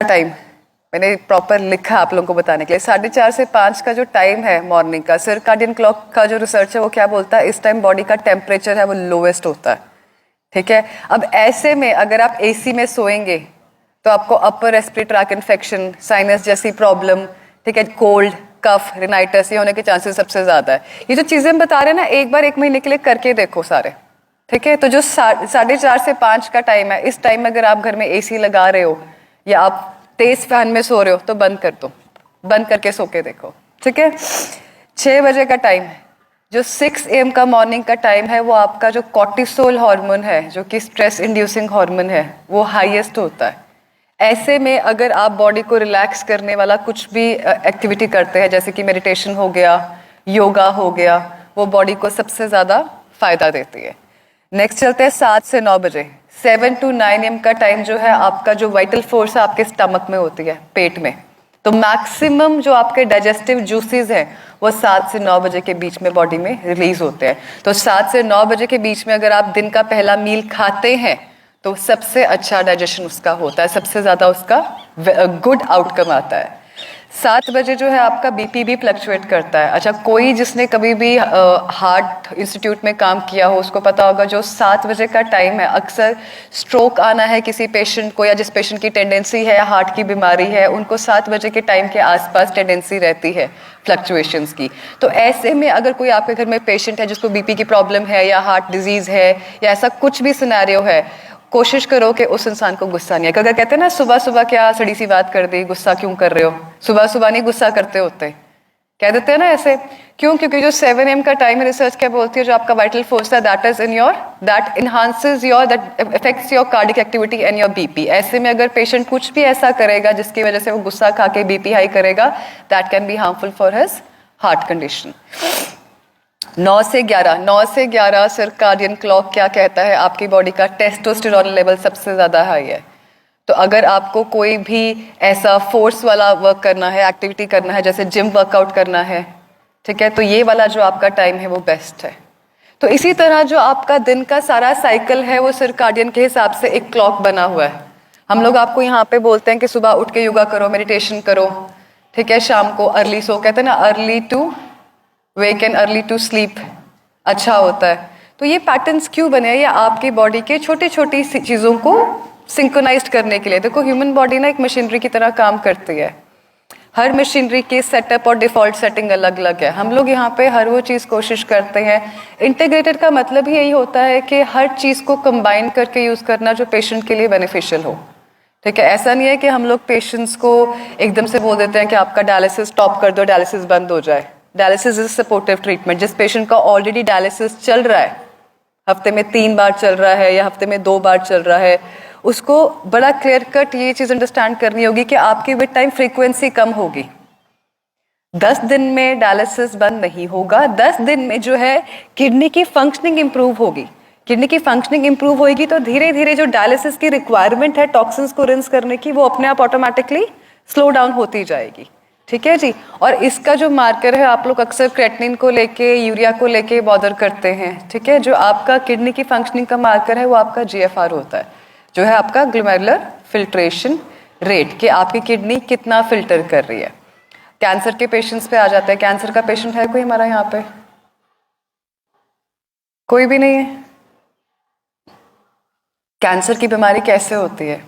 Time मैंने proper लिखा आप लोगों को बताने के लिए। 4:30 से 5 का जो टाइम है मॉर्निंग का, सर्काडियन क्लॉक का जो रिसर्च है वो क्या बोलता है, इस टाइम बॉडी का टेम्परेचर है वो लोवेस्ट होता है। ठीक है, अब ऐसे में अगर आप एसी में सोएंगे तो आपको upper respiratory tract infection, sinus जैसी प्रॉब्लम, ठीक है, कोल्ड, कफ, रिनाइटिस, ये होने के चांसेस सबसे ज्यादा है। ये जो चीजें हम बता रहे हैं ना, एक बार 1 महीने के लिए करके देखो सारे। ठीक है, तो जो 4:30 से 5 का टाइम है, इस टाइम में अगर आप घर में एसी लगा रहे हो या आप तेज फैन में सो रहे हो तो बंद कर दो, बंद करके सो के देखो। ठीक है, 6 बजे का टाइम है, जो 6 AM का मॉर्निंग का टाइम है, वो आपका जो कॉर्टिसोल हार्मोन है, जो कि स्ट्रेस इंड्यूसिंग हार्मोन है, वो हाईएस्ट होता है। ऐसे में अगर आप बॉडी को रिलैक्स करने वाला कुछ भी एक्टिविटी करते हैं, जैसे कि मेडिटेशन हो गया, योगा हो गया, वो बॉडी को सबसे ज्यादा फायदा देती है। नेक्स्ट चलते हैं 7 से 9 बजे। 7 to 9 AM का टाइम जो है आपका जो वाइटल फोर्स है आपके स्टमक में होती है, पेट में। तो मैक्सिमम जो आपके डाइजेस्टिव जूसेस हैं वो 7 से 9 बजे के बीच में बॉडी में रिलीज होते हैं। तो 7 से 9 बजे के बीच में अगर आप दिन का पहला मील खाते हैं तो सबसे अच्छा डाइजेशन उसका होता है, सबसे ज्यादा उसका गुड आउटकम आता है। 7 बजे जो है आपका बीपी भी फ्लक्चुएट करता है। अच्छा, कोई जिसने कभी भी हार्ट इंस्टीट्यूट में काम किया हो उसको पता होगा, जो 7 बजे का टाइम है, अक्सर स्ट्रोक आना है किसी पेशेंट को, या जिस पेशेंट की टेंडेंसी है हार्ट की बीमारी है, उनको 7 बजे के टाइम के आसपास टेंडेंसी रहती है फ्लक्चुएशंस की। तो ऐसे में अगर कोई आपके घर में पेशेंट है जिसको बीपी की प्रॉब्लम है या हार्ट डिजीज है या ऐसा कुछ भी सिनेरियो है, कोशिश करो कि उस इंसान को गुस्सा नहीं है। अगर कहते हैं ना सुबह सुबह क्या सड़ी सी बात कर दी, गुस्सा क्यों कर रहे हो, सुबह सुबह नहीं गुस्सा करते होते, कह देते हैं ना ऐसे, क्यों? क्योंकि जो 7 AM का टाइम है, रिसर्च क्या बोलती है, जो आपका वाइटल फोर्स है that is in your, that enhances your, that affects your cardiac activity and your BP. ऐसे में अगर पेशेंट कुछ भी ऐसा करेगा जिसकी वजह से वो गुस्सा खा के बीपी हाई करेगा, that can be harmful for his heart condition. 9 से 11 सर्काडियन क्लॉक क्या कहता है, आपकी बॉडी का टेस्टोस्टेरोन लेवल सबसे ज्यादा हाई है। तो अगर आपको कोई भी ऐसा फोर्स वाला वर्क करना है, एक्टिविटी करना है, जैसे जिम वर्कआउट करना है, ठीक है, तो ये वाला जो आपका टाइम है वो बेस्ट है। तो इसी तरह जो आपका दिन का सारा साइकिल है वो सर्काडियन के हिसाब से एक क्लॉक बना हुआ है। हम लोग आपको यहाँ पे बोलते हैं कि सुबह उठ के योगा करो, मेडिटेशन करो, ठीक है, शाम को अर्ली सो, कहते हैं ना early to wake and early to sleep अच्छा होता है। तो ये पैटर्न्स क्यों बने हैं? ये आपकी बॉडी के छोटी छोटी चीज़ों को सिंक्रोनाइज्ड करने के लिए। देखो, ह्यूमन बॉडी ना एक मशीनरी की तरह काम करती है। हर मशीनरी के सेटअप और डिफॉल्ट सेटिंग अलग अलग है। हम लोग यहाँ पे हर वो चीज़ कोशिश करते हैं। इंटीग्रेटेड का मतलब ही यही होता है कि हर चीज़ को कंबाइन करके यूज़ करना जो पेशेंट के लिए बेनिफिशियल हो। ठीक है, ऐसा नहीं है कि हम लोग पेशेंट्स को एकदम से बोल देते हैं कि आपका डायलिसिस स्टॉप कर दो, डायलिसिस बंद हो जाए। Dialysis is supportive treatment. जिस पेशेंट का ऑलरेडी डायलिसिस चल रहा है, हफ्ते में 3 बार चल रहा है या हफ्ते में 2 बार चल रहा है, उसको बड़ा क्लियर कट ये चीज अंडरस्टैंड करनी होगी कि आपकी विद टाइम फ्रीक्वेंसी कम होगी। 10 दिन में डायलिसिस बंद नहीं होगा। 10 दिन में जो है किडनी की फंक्शनिंग इंप्रूव होगी। किडनी की फंक्शनिंग इंप्रूव होगी तो धीरे धीरे जो डायलिसिस की रिक्वायरमेंट है टॉक्सिन्स को रिंस करने की, वो अपने आप ऑटोमेटिकली स्लो डाउन होती जाएगी। ठीक है जी। और इसका जो मार्कर है, आप लोग अक्सर क्रेटिनिन को लेके, यूरिया को लेके बॉदर करते हैं। ठीक है, जो आपका किडनी की फंक्शनिंग का मार्कर है वो आपका GFR होता है, जो है आपका ग्लोमेरुलर फिल्ट्रेशन रेट, कि आपकी किडनी कितना फिल्टर कर रही है। कैंसर के पेशेंट्स पे आ जाते हैं। कैंसर का पेशेंट है कोई हमारा यहाँ पे? कोई भी नहीं है? कैंसर की बीमारी कैसे होती है?